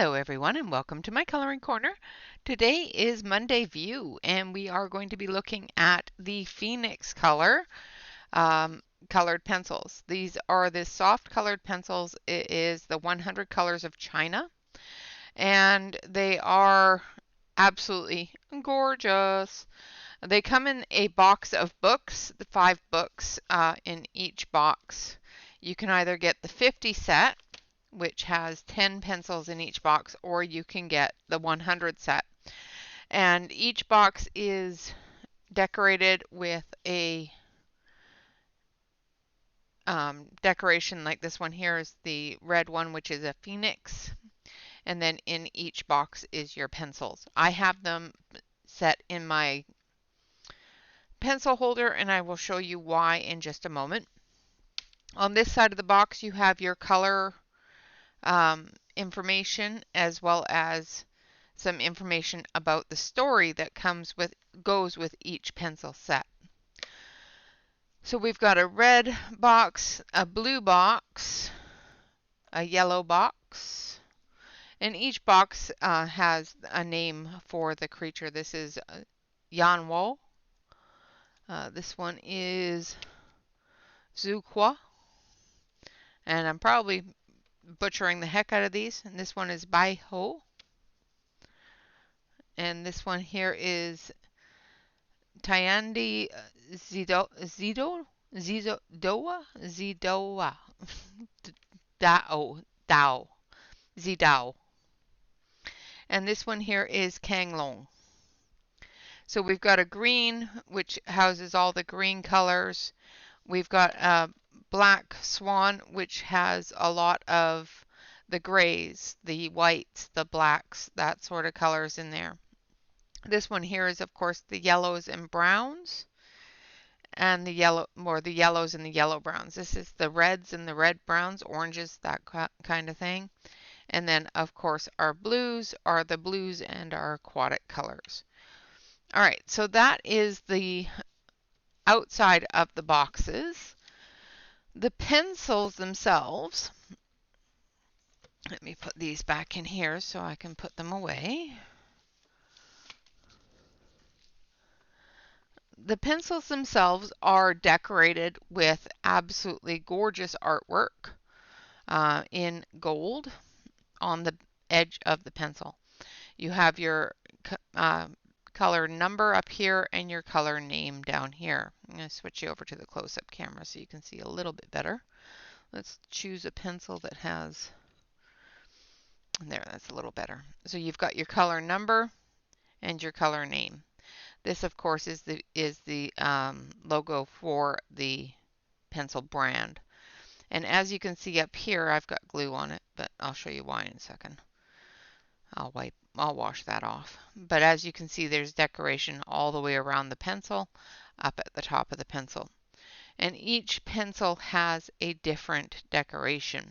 Hello everyone and welcome to my coloring corner. Today is Monday View and we are going to be looking at the PhoenixColor colored pencils. These are the soft colored pencils. It is the 100 Colors of China and they are absolutely gorgeous. They come in a box of books, the 5 books in each box. You can either get the 50 set, which has 10 pencils in each box, or you can get the 100 set. And each box is decorated with a decoration like this one here is the red one, which is a phoenix. And then in each box is your pencils. I have them set in my pencil holder, and I will show you why in just a moment. On this side of the box, you have your color information as well as some information about the story that goes with each pencil set. So we've got a red box, a blue box, a yellow box, and each box has a name for the creature. This is Yanwo. This one is Zuqua, and I'm probably butchering the heck out of these. And this one is Bai Ho. And this one here is Tyandi Zidoa Dao Zidao. And this one here is Kanglong. So we've got a green, which houses all the green colors. We've got a black swan, which has a lot of the grays, the whites, the blacks, that sort of colors in there. This one here is, of course, the yellows and browns, and the yellows and the yellow browns. This is the reds and the red browns, oranges, that kind of thing. And then, of course, our blues are the blues and our aquatic colors. All right, so that is the outside of the boxes. The pencils themselves, let me put these back in here so I can put them away. The pencils themselves are decorated with absolutely gorgeous artwork in gold on the edge of the pencil. You have your color number up here and your color name down here. I'm going to switch you over to the close-up camera so you can see a little bit better. Let's choose a pencil that has, there, that's a little better. So you've got your color number and your color name. This, of course, is the logo for the pencil brand. And as you can see up here, I've got glue on it, but I'll show you why in a second. I'll wash that off. But as you can see, there's decoration all the way around the pencil, up at the top of the pencil. And each pencil has a different decoration,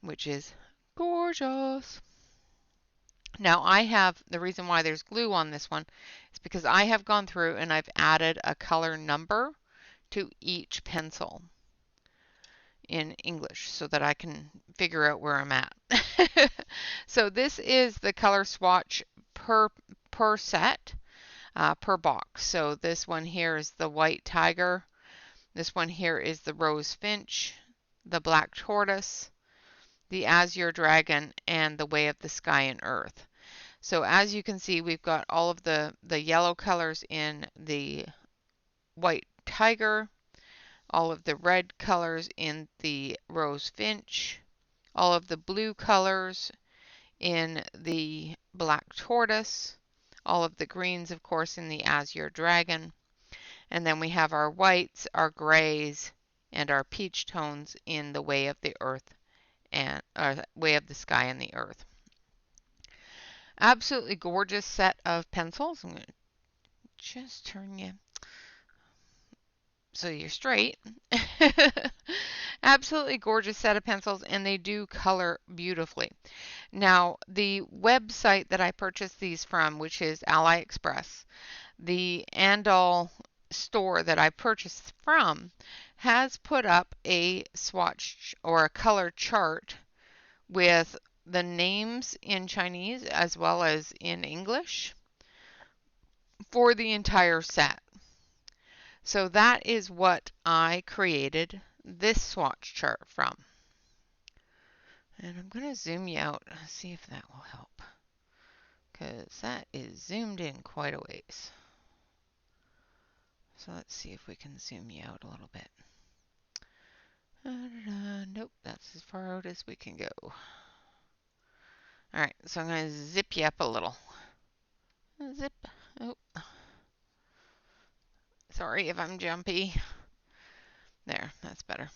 which is gorgeous. Now the reason why there's glue on this one is because I have gone through and I've added a color number to each pencil in English so that I can figure out where I'm at. So this is the color swatch per set, per box. So this one here is the white tiger. This one here is the rose finch, the black tortoise, the azure dragon, and the way of the sky and earth. So as you can see, we've got all of the yellow colors in the white tiger, all of the red colors in the rose finch, all of the blue colors in the black tortoise, all of the greens, of course, in the azure dragon, and then we have our whites, our grays, and our peach tones in the way of the earth and way of the sky and the earth. Absolutely gorgeous set of pencils. I'm going to just turn you so you're straight. Absolutely gorgeous set of pencils, and they do color beautifully. Now, the website that I purchased these from, which is AliExpress, the Andal store that I purchased from, has put up a swatch or a color chart with the names in Chinese as well as in English for the entire set. So that is what I created this swatch chart from. And I'm going to zoom you out, see if that will help, because that is zoomed in quite a ways. So let's see if we can zoom you out a little bit. Nope, that's as far out as we can go. Alright, so I'm going to zip you up a little. Zip. Oh. Sorry if I'm jumpy. There, that's better.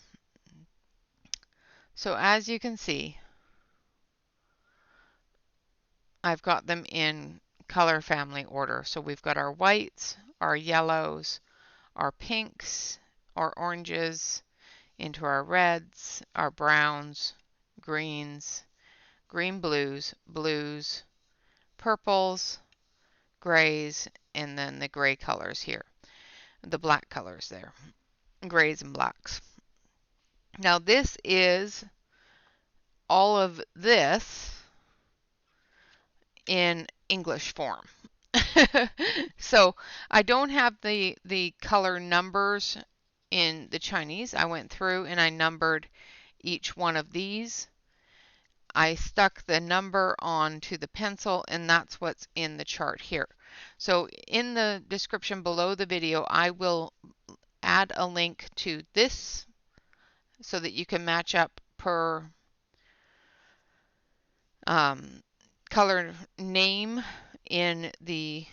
So as you can see, I've got them in color family order. So we've got our whites, our yellows, our pinks, our oranges, into our reds, our browns, greens, green blues, blues, purples, grays, and then the gray colors here, the black colors there, grays and blacks. Now this is all of this in English form. So I don't have the color numbers in the Chinese. I went through and I numbered each one of these. I stuck the number onto the pencil, and that's what's in the chart here. So in the description below the video, I will add a link to this so that you can match up per color name in the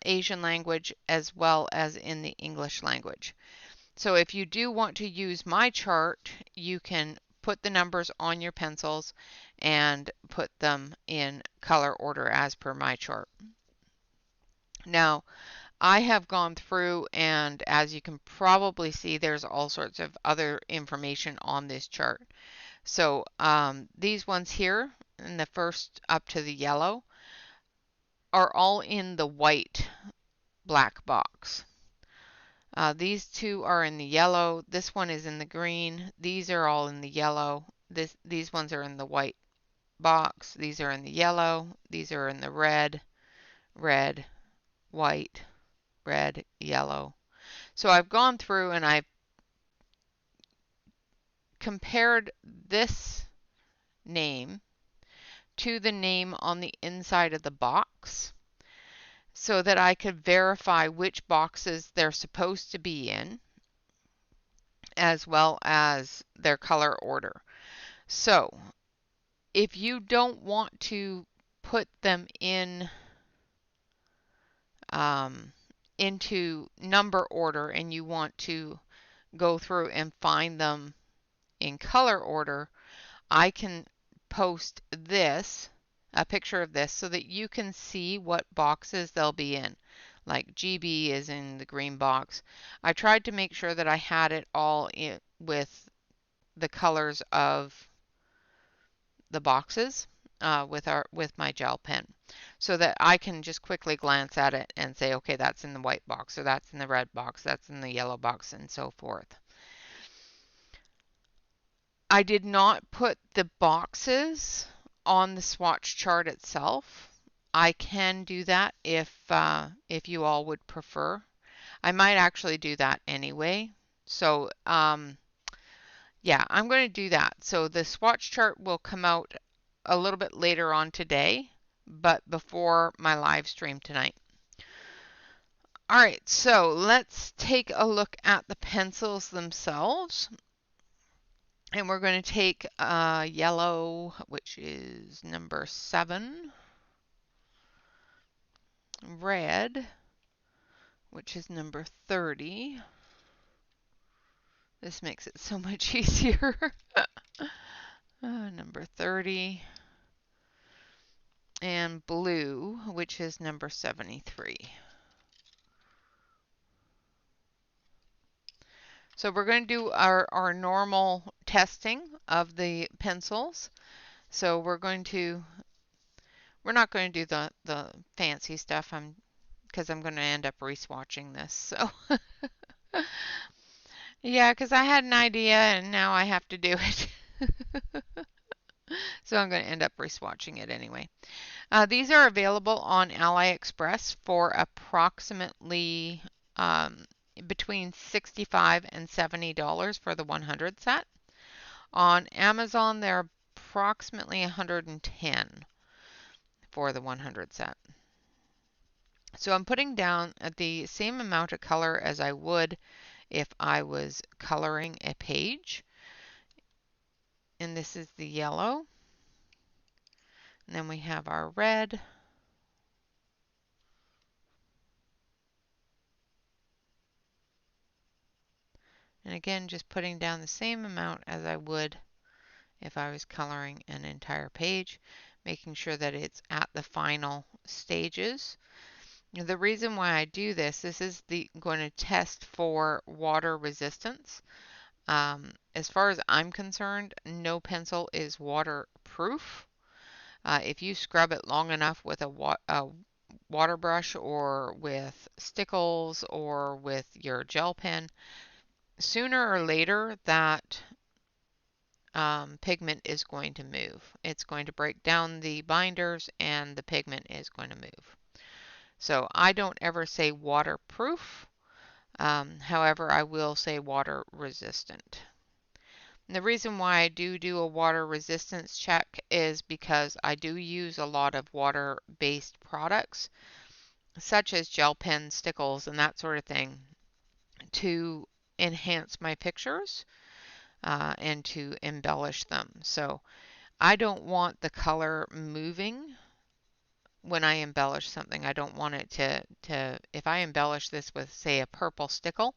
Asian language as well as in the English language. So if you do want to use my chart, you can put the numbers on your pencils and put them in color order as per my chart. Now, I have gone through, and as you can probably see, there's all sorts of other information on this chart. So these ones here, in the first up to the yellow, are all in the white black box. These two are in the yellow. This one is in the green. These are all in the yellow. These ones are in the white box. These are in the yellow. These are in the red, red, white, red, yellow. So I've gone through and I've compared this name to the name on the inside of the box so that I could verify which boxes they're supposed to be in, as well as their color order. So if you don't want to put them in into number order and you want to go through and find them in color order, I can post this, a picture of this, so that you can see what boxes they'll be in. Like GB is in the green box. I tried to make sure that I had it all in with the colors of the boxes with my gel pen, so that I can just quickly glance at it and say, okay, that's in the white box, or that's in the red box, that's in the yellow box, and so forth. I did not put the boxes on the swatch chart itself. I can do that if you all would prefer. I might actually do that anyway. So yeah, I'm going to do that. So the swatch chart will come out a little bit later on today, but before my live stream tonight. All right, so let's take a look at the pencils themselves. And we're going to take yellow, which is number 7, red, which is number 30. This makes it so much easier. Number 30. And blue, which is number 73. So we're going to do our normal testing of the pencils. So we're not going to do the fancy stuff because I'm going to end up re-swatching this. So yeah, because I had an idea and now I have to do it. So I'm going to end up re-swatching it anyway. These are available on AliExpress for approximately between $65 and $70 for the 100 set. On Amazon, they're approximately $110 for the 100 set. So I'm putting down the same amount of color as I would if I was coloring a page. And this is the yellow. And then we have our red. And again, just putting down the same amount as I would if I was coloring an entire page, making sure that it's at the final stages. The reason why I do this is going to test for water resistance. As far as I'm concerned, no pencil is waterproof. If you scrub it long enough with a water brush or with stickles or with your gel pen, sooner or later that pigment is going to move. It's going to break down the binders and the pigment is going to move. So I don't ever say waterproof. However, I will say water resistant. And the reason why I do a water resistance check is because I do use a lot of water-based products, such as gel pens, stickles, and that sort of thing, to enhance my pictures and to embellish them. So I don't want the color moving when I embellish something. I don't want it to if I embellish this with, say, a purple stickle,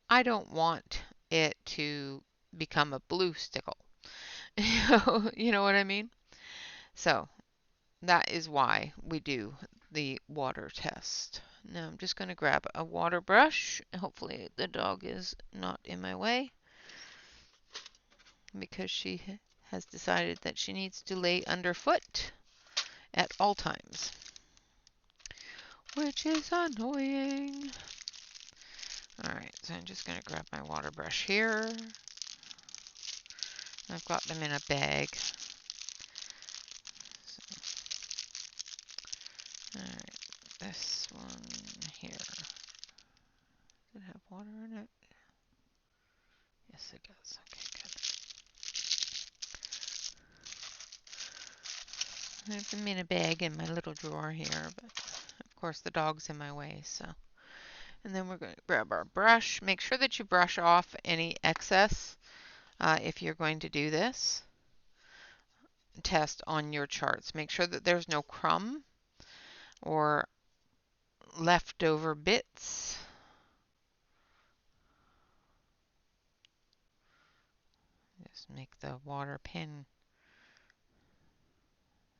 I don't want it to become a blue stickle. You know what I mean? So that is why we do the water test. Now I'm just going to grab a water brush. Hopefully the dog is not in my way because she has decided that she needs to lay underfoot at all times, which is annoying. Alright, so I'm just going to grab my water brush here. I've got them in a bag. Alright, this one here. Does it have water in it? Yes, it does. Okay, good. I have them in a bag in my little drawer here, but of course the dog's in my way, so. And then we're going to grab our brush. Make sure that you brush off any excess if you're going to do this test on your charts. Make sure that there's no crumb or leftover bits. Just make the water pen.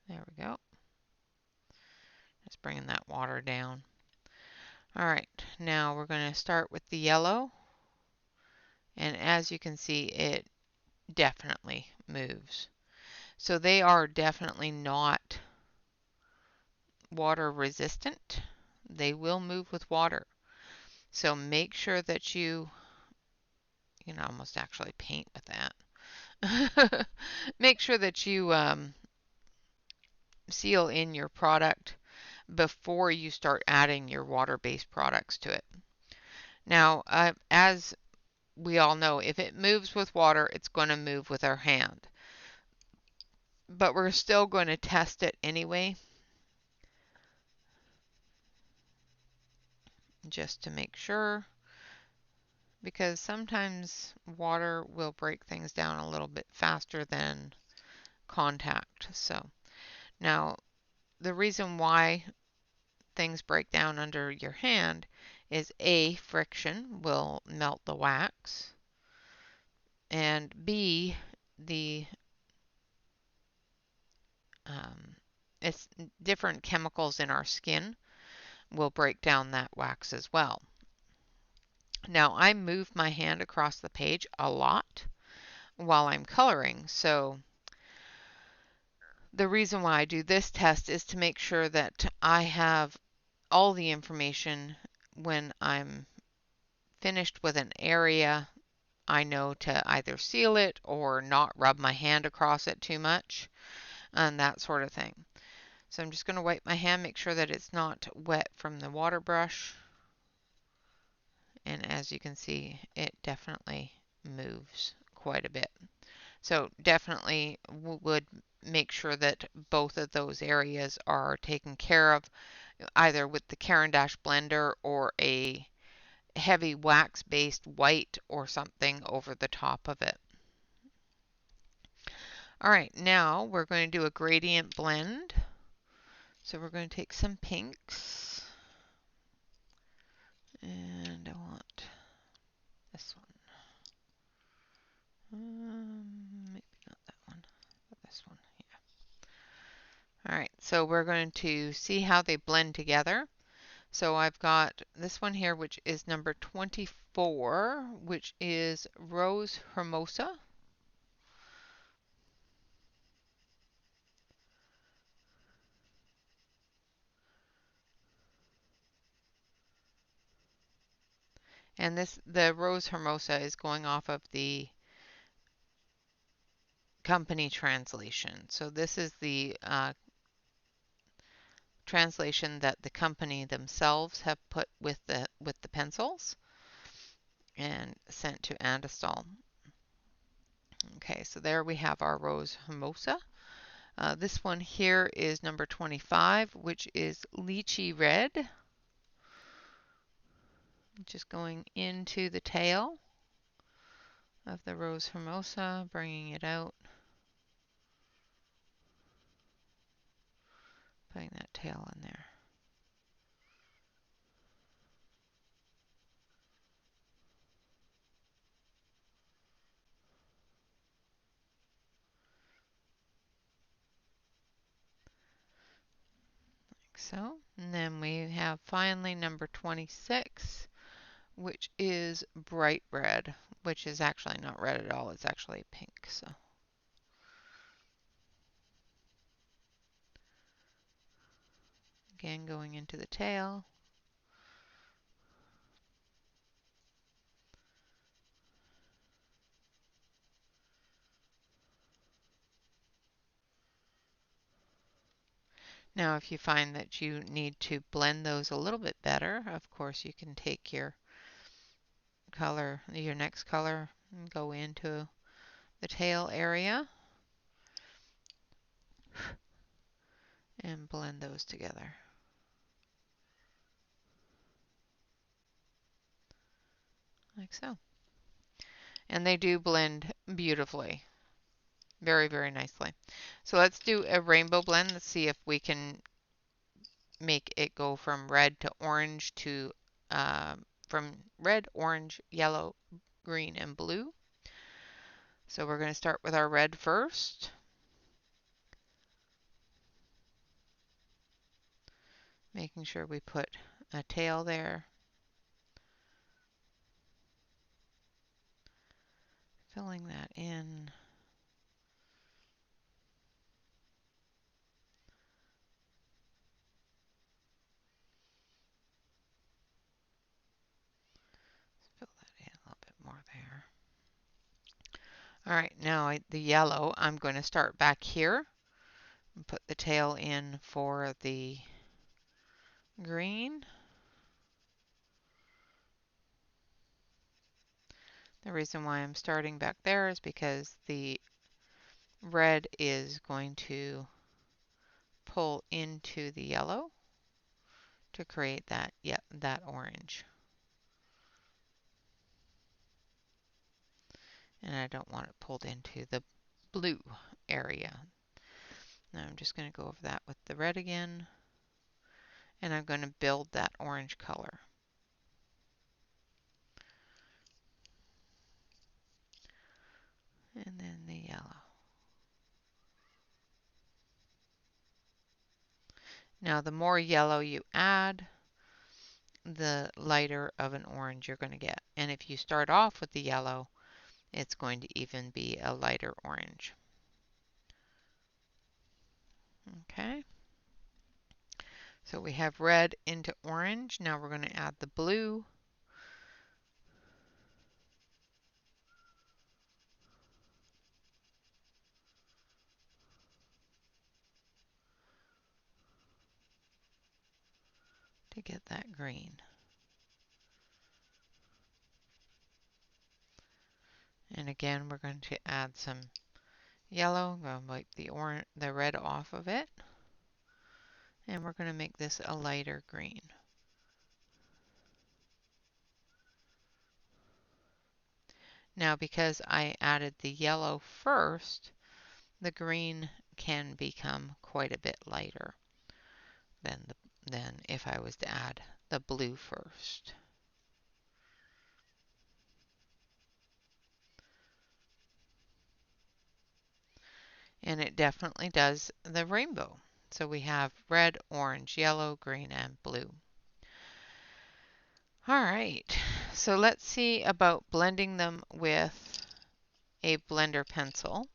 There we go. Just bringing that water down. All right, now we're going to start with the yellow. And as you can see, it definitely moves. So they are definitely not water resistant. They will move with water. So make sure that you can almost actually paint with that. Make sure that you seal in your product before you start adding your water-based products to it. Now, as we all know, if it moves with water, it's going to move with our hand. But we're still going to test it anyway, just to make sure, because sometimes water will break things down a little bit faster than contact. So now the reason why things break down under your hand is A, friction will melt the wax, and B, it's different chemicals in our skin will break down that wax as well. Now I move my hand across the page a lot while I'm coloring, so the reason why I do this test is to make sure that I have all the information when I'm finished with an area I know to either seal it or not rub my hand across it too much and that sort of thing. So I'm just going to wipe my hand, make sure that it's not wet from the water brush. And as you can see, it definitely moves quite a bit. So definitely would make sure that both of those areas are taken care of either with the Caran d'Ache blender or a heavy wax-based white or something over the top of it. All right, now we're going to do a gradient blend. So we're going to take some pinks, and I want this one. Maybe not that one, but this one. Yeah. All right, so we're going to see how they blend together. So I've got this one here, which is number 24, which is Rose Hermosa. And the Rose Hermosa is going off of the company translation. So this is the translation that the company themselves have put with the pencils and sent to Andestall. Okay, so there we have our Rose Hermosa. This one here is number 25, which is Lychee Red. Just going into the tail of the Rose Hermosa, bringing it out, putting that tail in there. Like so. And then we have finally number 26, which is bright red, which is actually not red at all. It's actually pink. So again, going into the tail. Now, if you find that you need to blend those a little bit better, of course, you can take your next color, and go into the tail area and blend those together. Like so. And they do blend beautifully. Very, very nicely. So let's do a rainbow blend. Let's see if we can make it go from red to orange to from red, orange, yellow, green, and blue. So we're going to start with our red first. Making sure we put a tail there. Filling that in. Fill that in a little bit more there. All right, now the yellow, I'm going to start back here and put the tail in for the green. The reason why I'm starting back there is because the red is going to pull into the yellow to create that orange. And I don't want it pulled into the blue area. Now I'm just going to go over that with the red again, and I'm going to build that orange color. And then the yellow. Now the more yellow you add, the lighter of an orange you're going to get. And if you start off with the yellow, it's going to even be a lighter orange. Okay. So we have red into orange. Now we're going to add the blue. to get that green. And again, we're going to add some yellow. I'm going to wipe the red off of it. And we're going to make this a lighter green. Now, because I added the yellow first, the green can become quite a bit lighter than if I was to add the blue first. And it definitely does the rainbow. So we have red, orange, yellow, green, and blue. All right, so let's see about blending them with a blender pencil.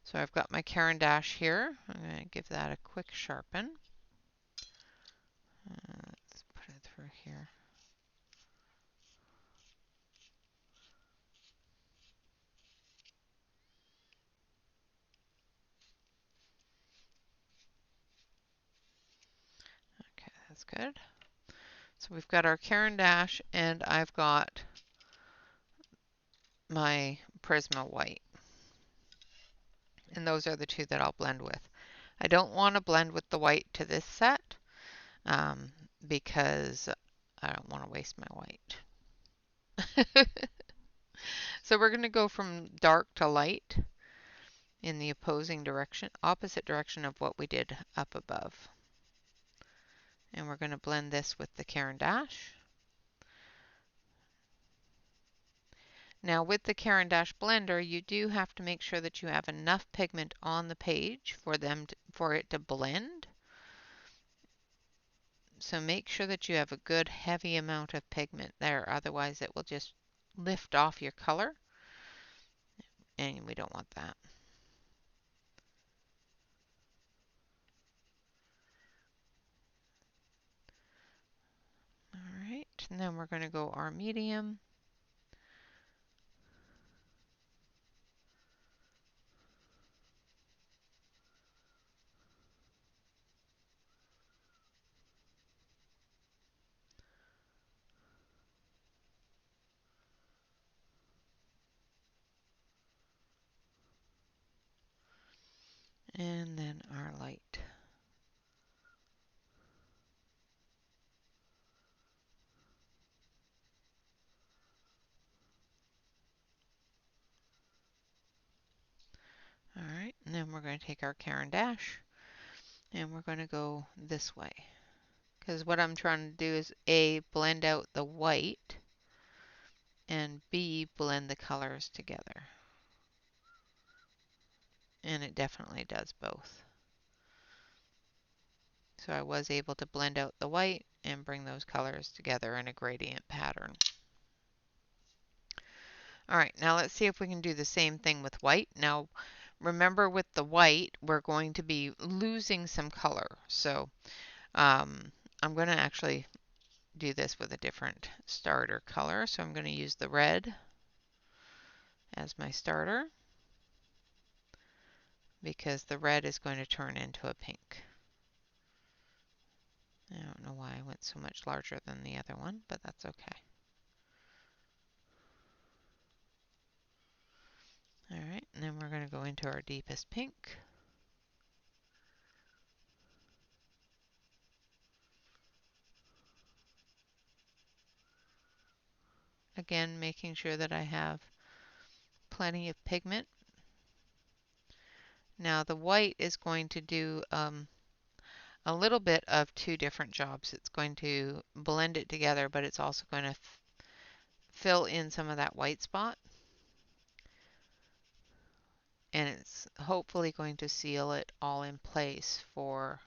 So I've got my Caran d'Ache here. I'm going to give that a quick sharpen. Let's put it through here. Okay, that's good. So we've got our Caran d'Ache, and I've got my Prisma white. And those are the two that I'll blend with. I don't want to blend with the white to this set because I don't want to waste my white. So we're going to go from dark to light in the opposite direction of what we did up above. And we're going to blend this with the Caran d'Ache. Now with the Caran d'Ache blender, you do have to make sure that you have enough pigment on the page for it to blend. So make sure that you have a good heavy amount of pigment there, otherwise it will just lift off your color, and we don't want that. All right, and then we're going to go our medium. And then our light. All right, and then we're going to take our Caran d'Ache and we're going to go this way. Because what I'm trying to do is A, blend out the white, and B, blend the colors together. And it definitely does both. So I was able to blend out the white and bring those colors together in a gradient pattern. All right, now let's see if we can do the same thing with white. Now, remember with the white, we're going to be losing some color. So I'm going to actually do this with a different starter color. So I'm going to use the red as my starter because the red is going to turn into a pink. I don't know why I went so much larger than the other one, but that's okay. All right, and then we're going to go into our deepest pink. Again, making sure that I have plenty of pigment. Now the white is going to do a little bit of two different jobs. It's going to blend it together, but it's also going to fill in some of that white spot. And it's hopefully going to seal it all in place for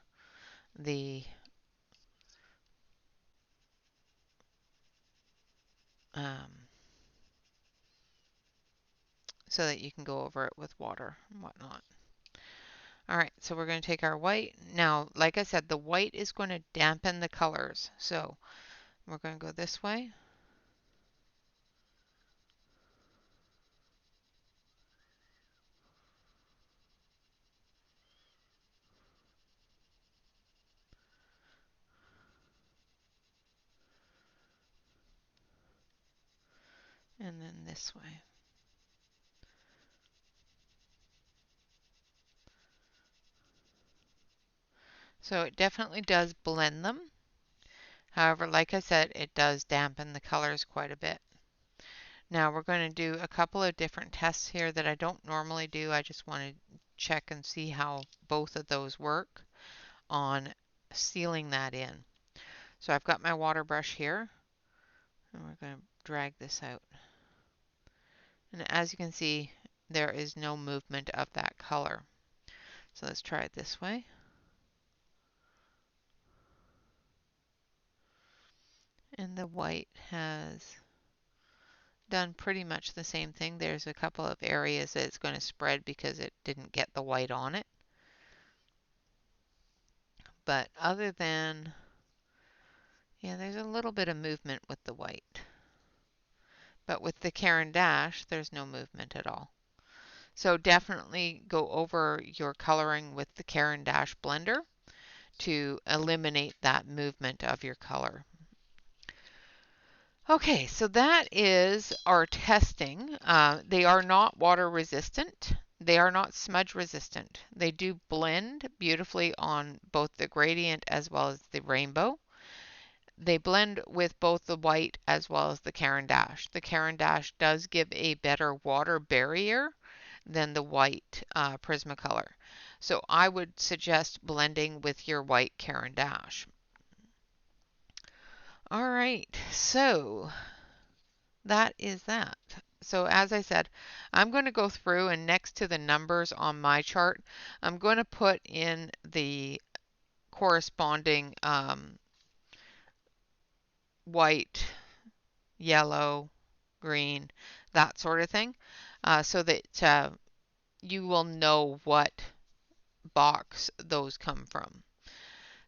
the so that you can go over it with water and whatnot. All right, so we're going to take our white. Now, like I said, the white is going to dampen the colors. So we're going to go this way. and then this way. So it definitely does blend them. However, like I said, it does dampen the colors quite a bit. Now we're going to do a couple of different tests here that I don't normally do. I just want to check and see how both of those work on sealing that in. So I've got my water brush here, and we're going to drag this out. And as you can see, there is no movement of that color. So let's try it this way. And the white has done pretty much the same thing. There's a couple of areas that it's going to spread because it didn't get the white on it. But other than, yeah, there's a little bit of movement with the white. But with the Caran d'Ache, there's no movement at all. So definitely go over your coloring with the Caran d'Ache blender to eliminate that movement of your color. Okay, so that is our testing. They are not water resistant. They are not smudge resistant. They do blend beautifully on both the gradient as well as the rainbow. They blend with both the white as well as the Caran d'Ache. The Caran d'Ache does give a better water barrier than the white Prismacolor. So I would suggest blending with your white Caran d'Ache. All right, so that is that. So as I said, I'm going to go through and next to the numbers on my chart, I'm going to put in the corresponding white, yellow, green, that sort of thing, so that you will know what box those come from.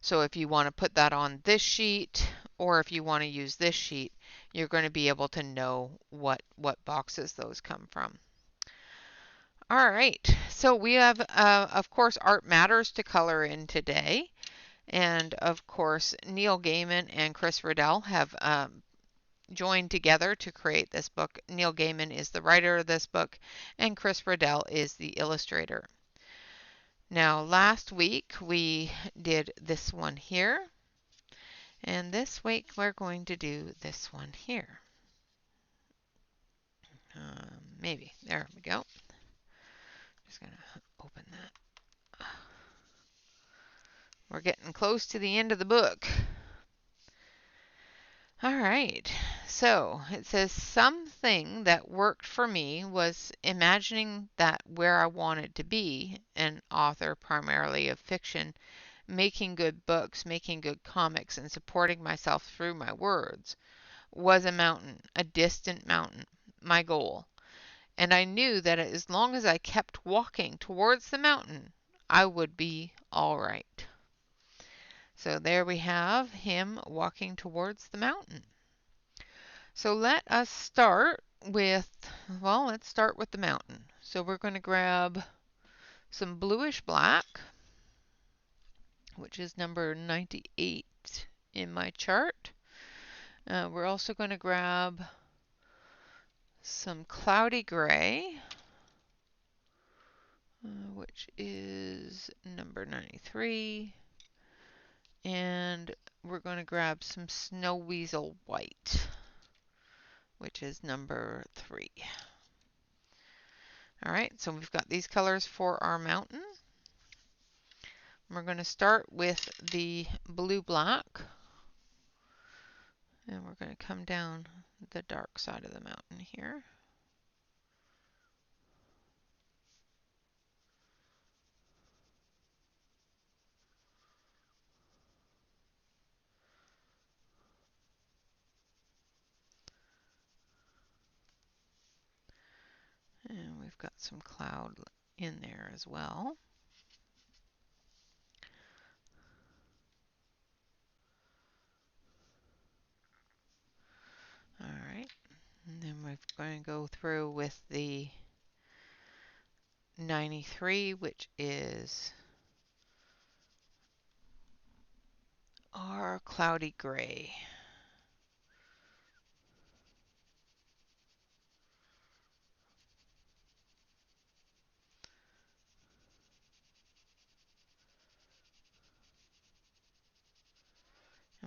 So if you want to put that on this sheet, or if you want to use this sheet, you're going to be able to know what boxes those come from. All right, so we have, of course, Art Matters to color in today. And of course, Neil Gaiman and Chris Riddell have joined together to create this book. Neil Gaiman is the writer of this book, and Chris Riddell is the illustrator. Now, last week we did this one here, and this week we're going to do this one here. Maybe. There we go. Just going to open that. We're getting close to the end of the book. All right, so it says something that worked for me was imagining that where I wanted to be, an author primarily of fiction, making good books, making good comics, and supporting myself through my words, was a mountain, a distant mountain, my goal. And I knew that as long as I kept walking towards the mountain, I would be all right. So there we have him walking towards the mountain. So let us start with, well, let's start with the mountain. So we're going to grab some bluish black, which is number 98 in my chart. We're also going to grab some cloudy gray, which is number 93. And we're going to grab some snow weasel white, which is number 3. All right, so we've got these colors for our mountain. We're going to start with the blue-black, and we're going to come down the dark side of the mountain here. And we've got some cloud in there as well. All right, and then we're going to go through with the 93, which is our cloudy gray.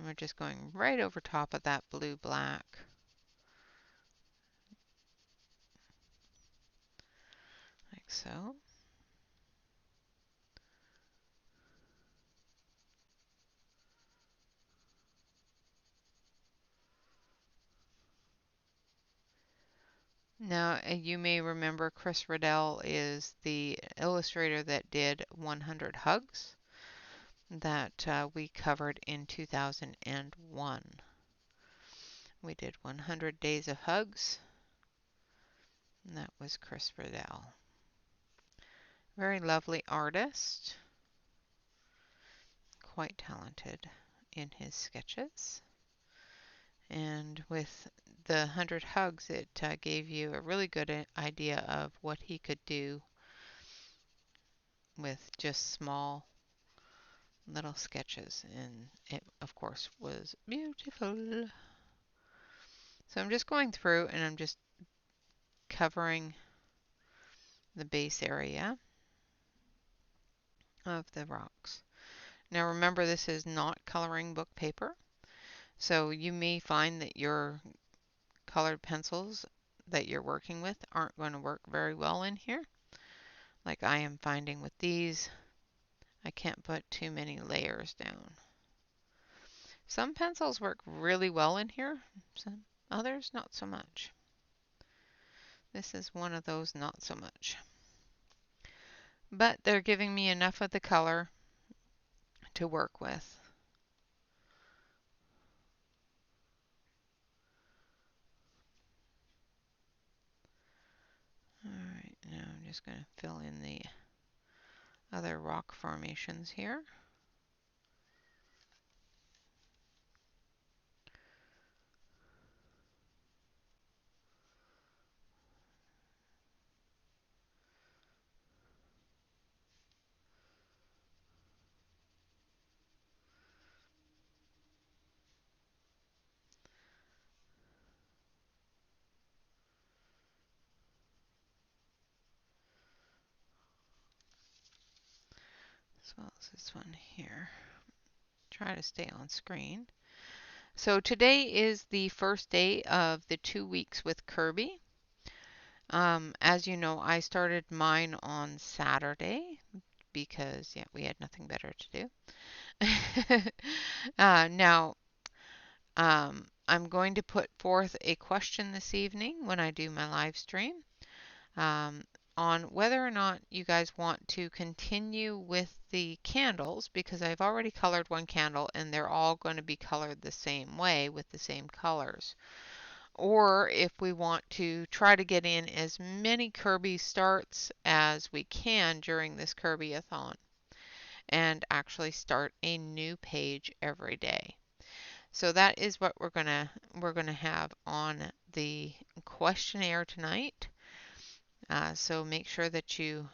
And we're just going right over top of that blue-black. Like so. Now, you may remember Chris Riddell is the illustrator that did 100 Hugs that we covered in 2001. We did 100 Days of Hugs, and that was Chris Riddell. Very lovely artist, quite talented in his sketches. And with the 100 Hugs, it gave you a really good idea of what he could do with just small little sketches, and it of course was beautiful. So I'm just going through and I'm just covering the base area of the rocks. Now remember, this is not coloring book paper, so you may find that your colored pencils that you're working with aren't going to work very well in here. Like I am finding with these, I can't put too many layers down. Some pencils work really well in here, some others not so much. This is one of those not so much. But they're giving me enough of the color to work with. Alright, now I'm just going to fill in the other rock formations here. As well as this one here. Try to stay on screen. So today is the first day of the 2 weeks with Kirby. As you know, I started mine on Saturday because, yeah, we had nothing better to do. Now, I'm going to put forth a question this evening when I do my live stream um, on whether or not you guys want to continue with the candles, because I've already colored one candle and they're all going to be colored the same way with the same colors. Or if we want to try to get in as many Kirby starts as we can during this Kirby-a-thon and actually start a new page every day. So that is what we're gonna have on the questionnaire tonight. So make sure that you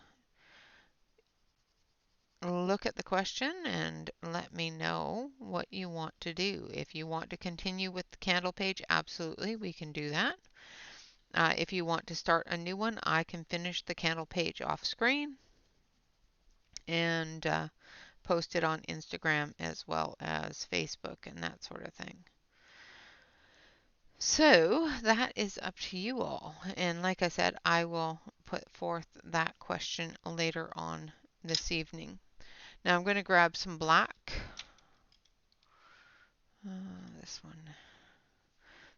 look at the question and let me know what you want to do. If you want to continue with the candle page, absolutely, we can do that. If you want to start a new one, I can finish the candle page off screen and post it on Instagram as well as Facebook and that sort of thing. So that is up to you all. And like I said, I will put forth that question later on this evening. Now I'm going to grab some black. This one.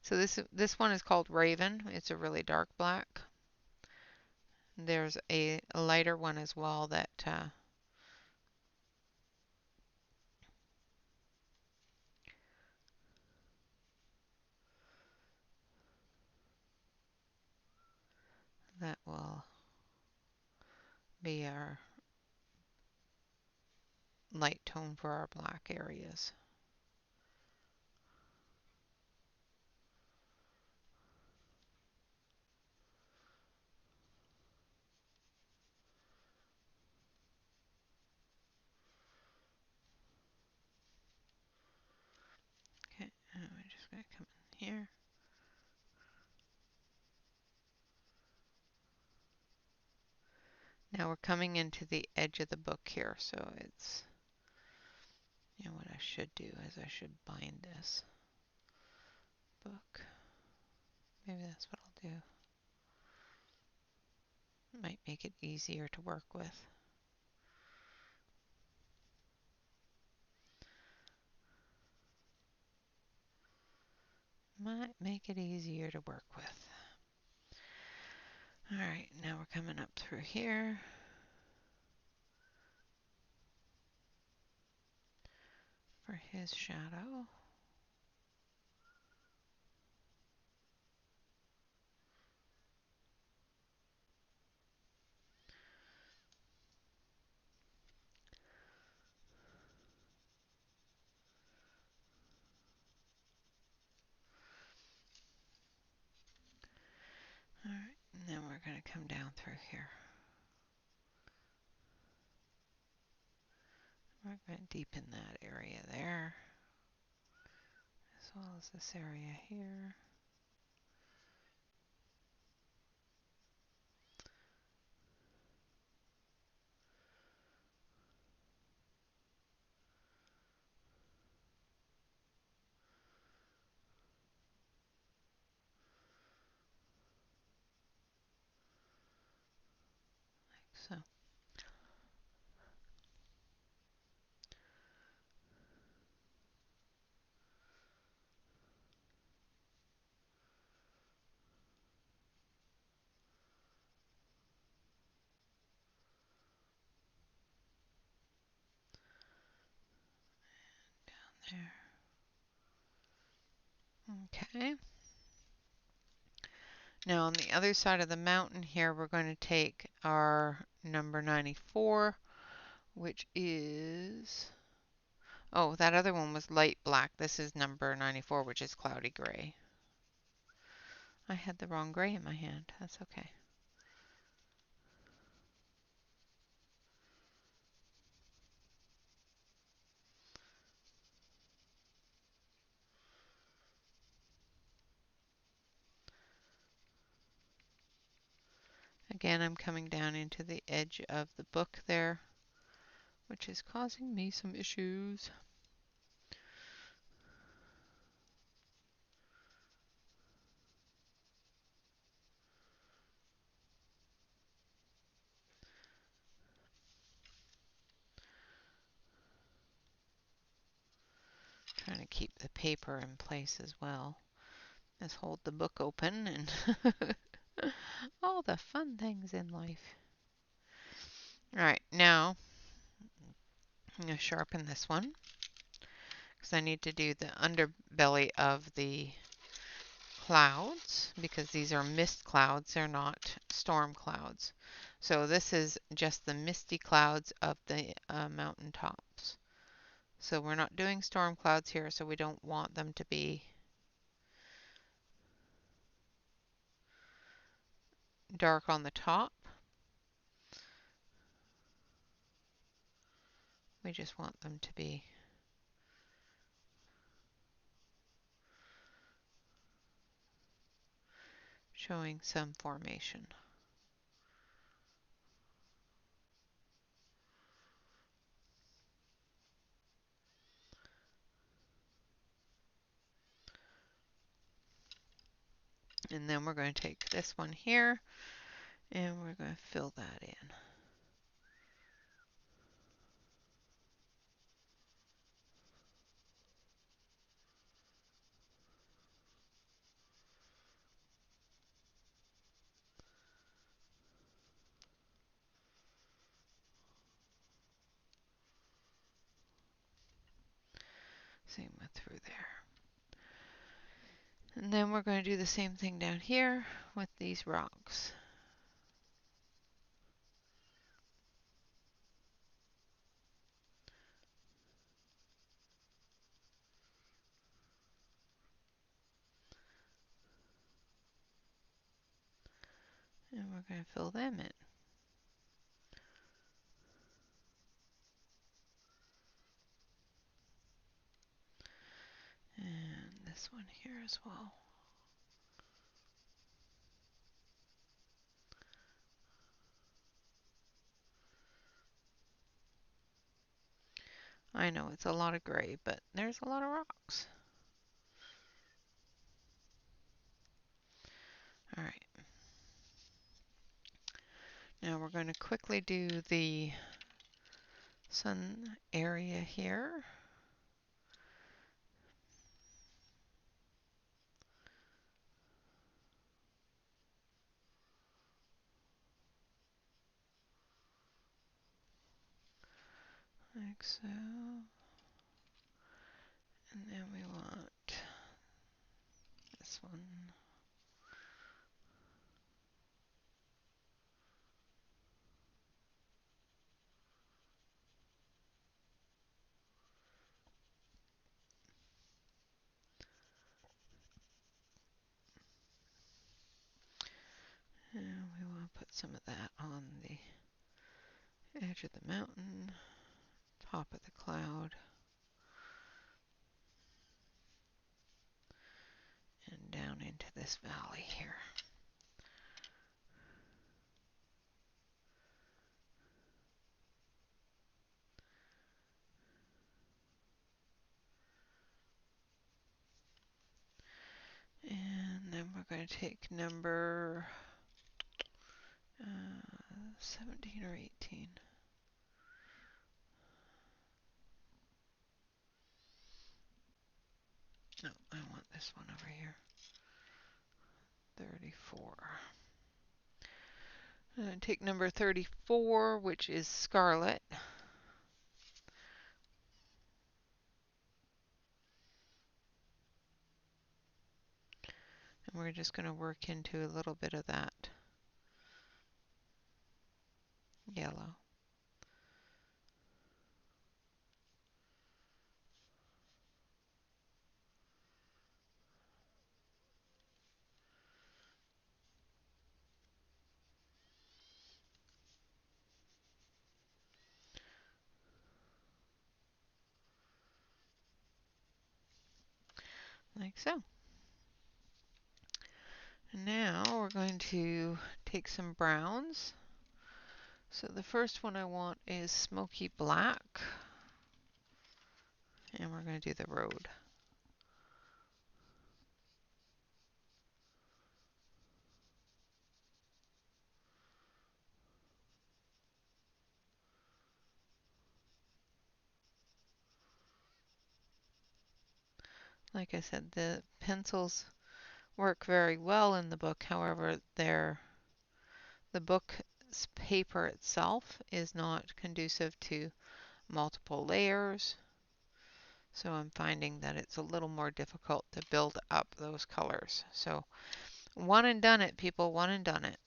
So this one is called Raven. It's a really dark black. There's a lighter one as well that that will be our light tone for our black areas. Okay, and we're just going to come in here. Now we're coming into the edge of the book here, so it's what I should do is I should bind this book. Maybe that's what I'll do. Might make it easier to work with. Might make it easier to work with. Alright, now we're coming up through here. For his shadow. Alright, and then we're going to come down through here. We're going to deepen that area there, as well as this area here. Like so. There. Okay. Now on the other side of the mountain here, we're going to take our number 94, which is, oh, that other one was light black. This is number 94, which is cloudy gray. I had the wrong gray in my hand. That's okay. Again, I'm coming down into the edge of the book there, which is causing me some issues. Trying to keep the paper in place as well as hold the book open and all the fun things in life. Alright, now I'm going to sharpen this one because I need to do the underbelly of the clouds because these are mist clouds, they're not storm clouds. So this is just the misty clouds of the mountain tops. So we're not doing storm clouds here, so we don't want them to be dark on the top. We just want them to be showing some formation. And then we're going to take this one here and we're going to fill that in. Same with through there. And then we're going to do the same thing down here with these rocks. And we're going to fill them in. And this one here as well. I know it's a lot of gray, but there's a lot of rocks. All right. Now we're going to quickly do the sun area here. Like so. And then we want this one. And we want to put some of that on the edge of the mountain, top of the cloud, and down into this valley here. And then we're going to take number 17 or 18. No, I want this one over here. 34. I'm going to take number 34, which is scarlet. And we're just going to work into a little bit of that yellow. Like so. And now we're going to take some browns. So the first one I want is smoky black. And we're going to do the road. Like I said, the pencils work very well in the book. However, the book's paper itself is not conducive to multiple layers. So I'm finding that it's a little more difficult to build up those colors. So one and done it, people, one and done it.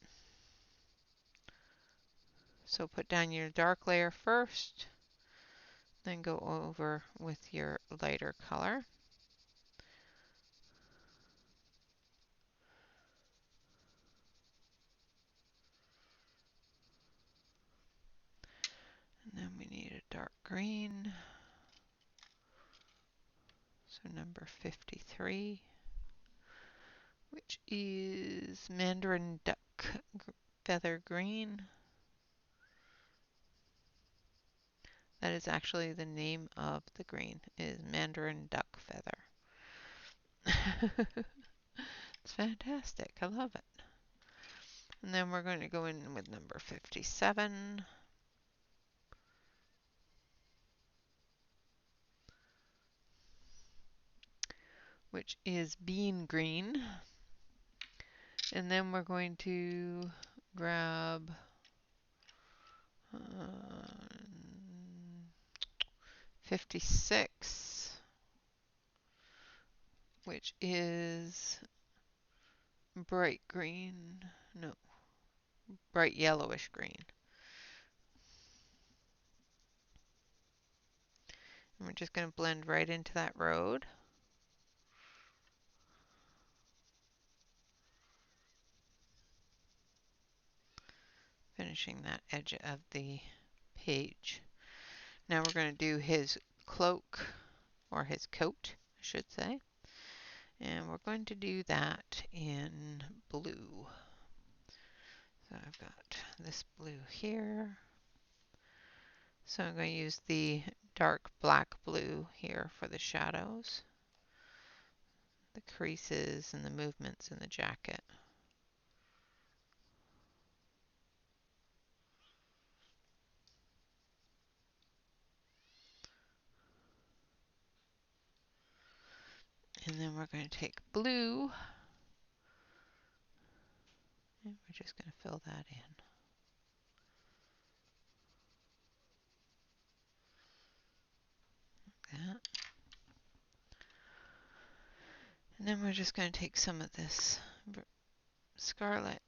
So put down your dark layer first, then go over with your lighter color. And then we need a dark green. So number 53, which is Mandarin Duck Feather Green. That is actually the name of the green, is Mandarin Duck Feather. It's fantastic. I love it. And then we're going to go in with number 57, which is Bean Green. And then we're going to grab 56, which is bright green. No, bright yellowish green. And we're just going to blend right into that road. Finishing that edge of the page. Now we're going to do his cloak, or his coat, I should say. And we're going to do that in blue. So I've got this blue here. So I'm going to use the dark black blue here for the shadows, the creases and the movements in the jacket. And then we're going to take blue, and we're just going to fill that in. Like that. And then we're just going to take some of this scarlet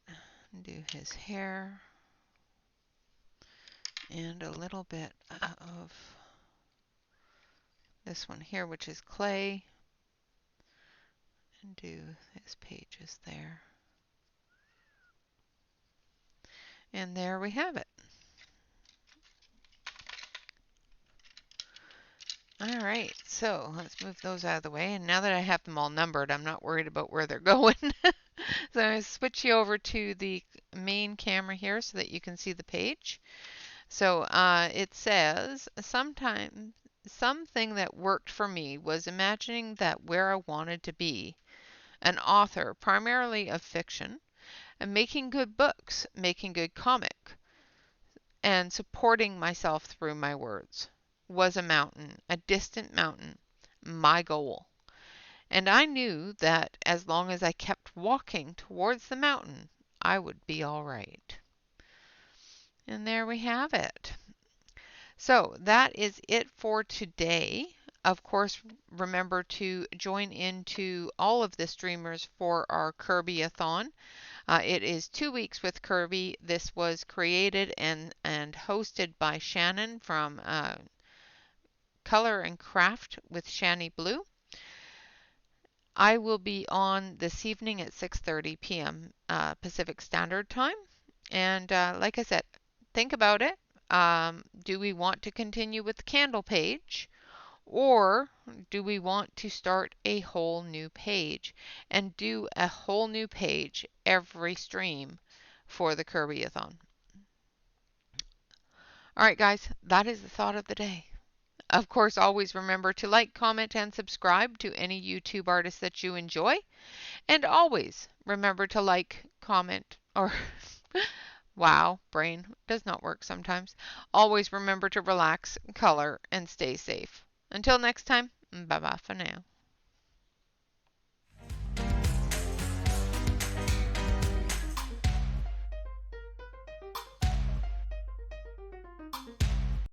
and do his hair, and a little bit of this one here, which is clay, and do his pages there. And there we have it. All right, so let's move those out of the way. And now that I have them all numbered, I'm not worried about where they're going. So I'm going to switch you over to the main camera here so that you can see the page. So it says, something that worked for me was imagining that where I wanted to be, an author primarily of fiction, and making good books, making good comic, and supporting myself through my words was a mountain, a distant mountain, my goal. And I knew that as long as I kept walking towards the mountain, I would be all right. And there we have it. So that is it for today. Of course, remember to join into all of the streamers for our Kirby-a-thon. It is 2 weeks with Kirby. This was created and hosted by Shannon from Color and Craft with Shani Blue. I will be on this evening at 6:30 p.m. Pacific Standard Time. And like I said, think about it. Do we want to continue with the candle page? Or do we want to start a whole new page and do a whole new page every stream for the Kirby-a-thon? All right, guys, that is the thought of the day. Of course, always remember to like, comment, and subscribe to any YouTube artist that you enjoy. And always remember to like, comment, or wow, brain does not work sometimes. Always remember to relax, color, and stay safe. Until next time, bye-bye for now.